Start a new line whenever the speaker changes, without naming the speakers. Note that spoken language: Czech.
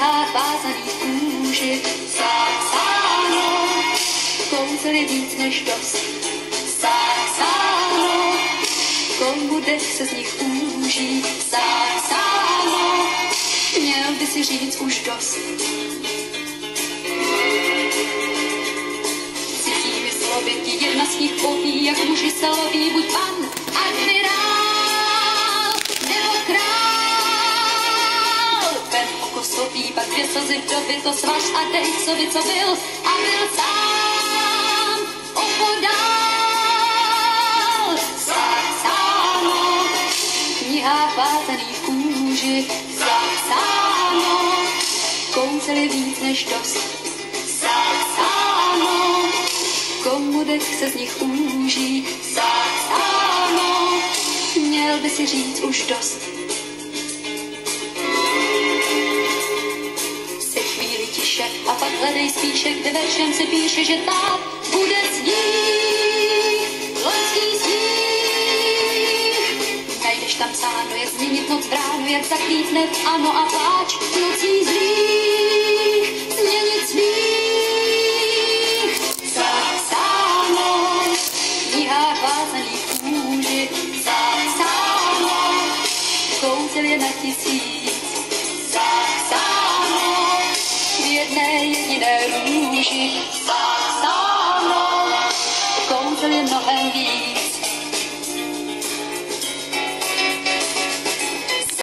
knihách vázaných kůži, zapsáno, kouzel je víc než dost, zapsáno, komu dech se z nich úží, zapsáno, měl by si říct už dost. Cítí slovětí, jedna z nich poví, jak muži se loví, buď pan, admirál, nebo král. Ven oko stopí, pak dvě slzy v době, to svaž a dej, co by, co byl, a byl sám opodál. Zapsáno, v knihách vázaných kůži, zapsáno, kouzel je víc než dost, zapsáno, komu dech se z nich úží, zapsáno, měl by si říct už dost. Si chvíli tiše a pak hledej spíše, kde veršem se píše, že tak bude sníh, loňský sníh. Najdeš tam psáno, jak změnit noc bránu, jak zakrýt hned ano a pláč nocí zlých, změnit smích. Zapsáno, v knihách vázaných kůži, zapsáno, kouzel je na tisíc, zapsáno, v jedné jediné růži, zapsáno, kouzel je mnohem víc.